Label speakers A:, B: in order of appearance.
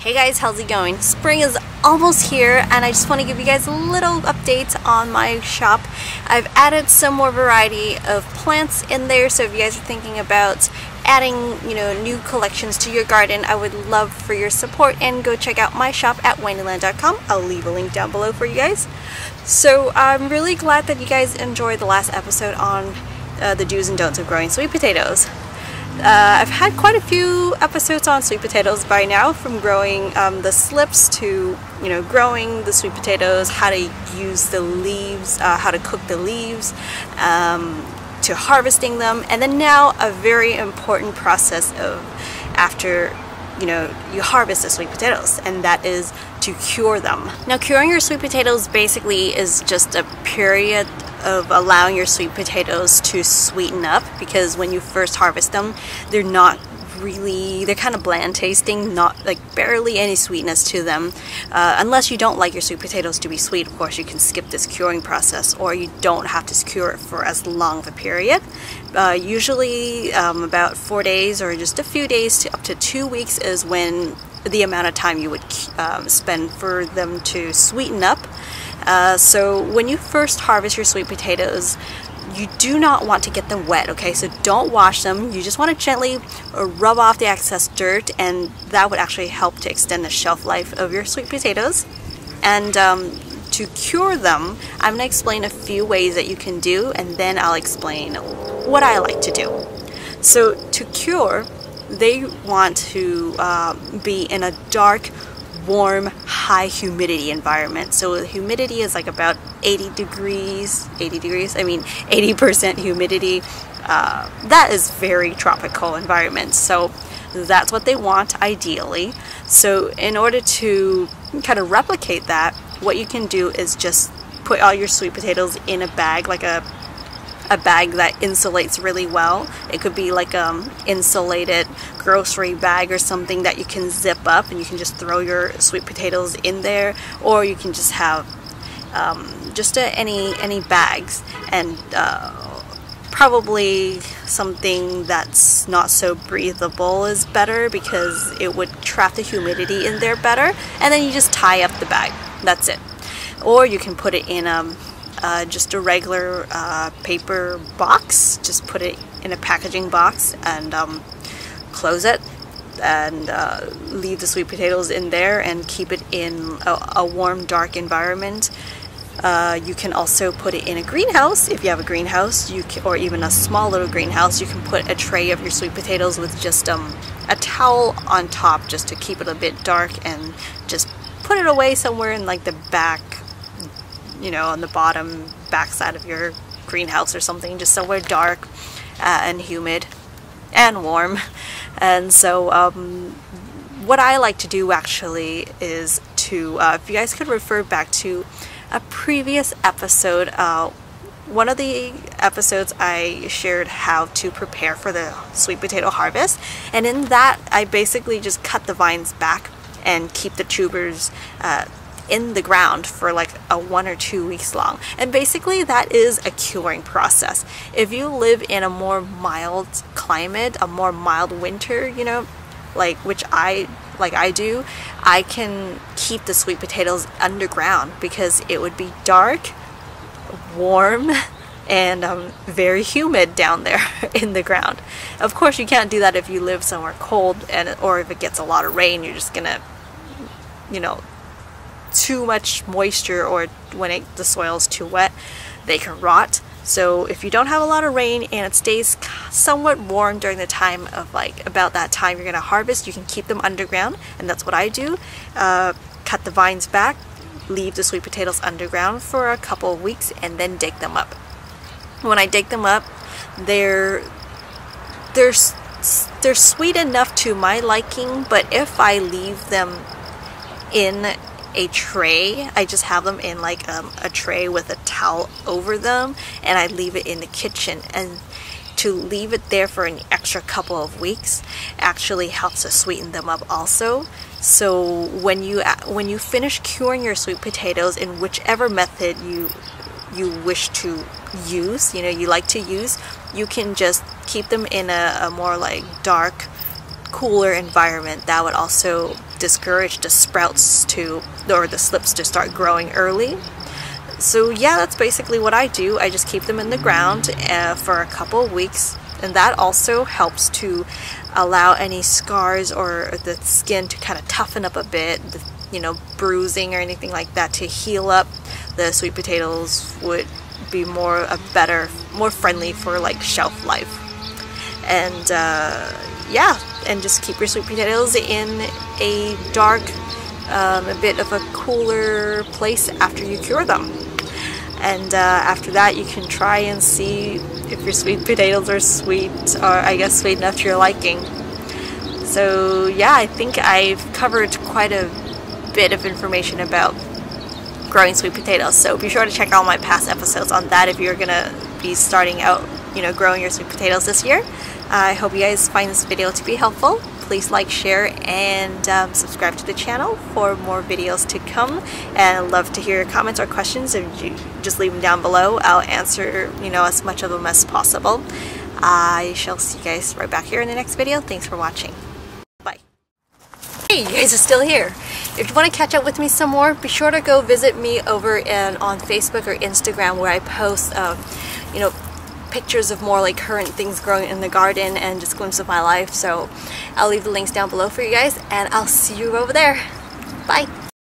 A: Hey guys, how's it going? Spring is almost here and I just want to give you guys a little update on my shop. I've added some more variety of plants in there, so if you guys are thinking about adding, new collections to your garden, I would love for your support and go check out my shop at wendyland.com. I'll leave a link down below for you guys. So I'm really glad that you guys enjoyed the last episode on the do's and don'ts of growing sweet potatoes. I've had quite a few episodes on sweet potatoes by now, from growing the slips to growing the sweet potatoes, how to use the leaves, how to cook the leaves, to harvesting them, and then now a very important process of after you harvest the sweet potatoes, and that is to cure them. Now, curing your sweet potatoes basically is just a period of allowing your sweet potatoes to sweeten up, because when you first harvest them, they're kind of bland tasting, not like barely any sweetness to them. Unless you don't like your sweet potatoes to be sweet, of course you can skip this curing process, or you don't have to cure it for as long of a period. Usually about 4 days or just a few days to up to 2 weeks is when the amount of time you would spend for them to sweeten up. So when you first harvest your sweet potatoes, you do not want to get them wet, okay? So don't wash them. You just want to gently rub off the excess dirt, and that would actually help to extend the shelf life of your sweet potatoes. And to cure them, I'm going to explain a few ways that you can do, and then I'll explain what I like to do. So to cure, they want to be in a dark, warm, high humidity environment. So the humidity is like about 80%, humidity. That is very tropical environment. So that's what they want ideally. So in order to kind of replicate that, what you can do is just put all your sweet potatoes in a bag, like a bag that insulates really well. It could be like insulated grocery bag or something that you can zip up, and you can just throw your sweet potatoes in there, or you can just have any bags, and probably something that's not so breathable is better, because it would trap the humidity in there better, and then you just tie up the bag. That's it. Or you can put it in just a regular paper box. Just put it in a packaging box and close it, and leave the sweet potatoes in there and keep it in a warm, dark environment. You can also put it in a greenhouse. If you have a greenhouse, or even a small little greenhouse, you can put a tray of your sweet potatoes with just a towel on top, just to keep it a bit dark, and just put it away somewhere in like the back, on the bottom back side of your greenhouse or something, just somewhere dark and humid and warm. And so what I like to do actually is to, if you guys could refer back to a previous episode, one of the episodes I shared how to prepare for the sweet potato harvest, and in that I basically just cut the vines back and keep the tubers in the ground for like 1 or 2 weeks long. And basically that is a curing process. If you live in a more mild climate, a more mild winter, which I do, I can keep the sweet potatoes underground, because it would be dark, warm, and very humid down there in the ground. Of course you can't do that if you live somewhere cold, or if it gets a lot of rain. You're just gonna too much moisture, or when the soil is too wet, they can rot. So if you don't have a lot of rain and it stays somewhat warm during the time of about that time you're going to harvest, you can keep them underground, and that's what I do. Cut the vines back, leave the sweet potatoes underground for a couple of weeks, and then dig them up. When I dig them up, they're sweet enough to my liking, but if I leave them in a tray, I just have them in like a tray with a towel over them, and I leave it in the kitchen. And to leave it there for an extra couple of weeks actually helps to sweeten them up also. So when you finish curing your sweet potatoes in whichever method you wish to use, you like to use, you can just keep them in a more like dark, cooler environment. That would also discourage the sprouts to, or the slips to start growing early. So yeah, that's basically what I do. I just keep them in the ground for a couple of weeks, and that also helps to allow any scars or the skin to kind of toughen up a bit, you know, bruising or anything like that to heal up. The sweet potatoes would be more friendly for like shelf life. And yeah, and just keep your sweet potatoes in a dark, a bit of a cooler place after you cure them. And after that, you can try and see if your sweet potatoes are sweet, or I guess sweet enough to your liking. So yeah, I think I've covered quite a bit of information about growing sweet potatoes, so be sure to check out my past episodes on that if you're gonna be starting out, you know, growing your sweet potatoes this year. I hope you guys find this video to be helpful. Please like, share, and subscribe to the channel for more videos to come. And I'd love to hear your comments or questions. If you just leave them down below, I'll answer, you know, as much of them as possible. I shall see you guys right back here in the next video. Thanks for watching. Bye. Hey, you guys are still here. If you want to catch up with me some more, be sure to go visit me over on Facebook or Instagram, where I post, you know, pictures of more like current things growing in the garden and just glimpses of my life. So I'll leave the links down below for you guys, and I'll see you over there. Bye.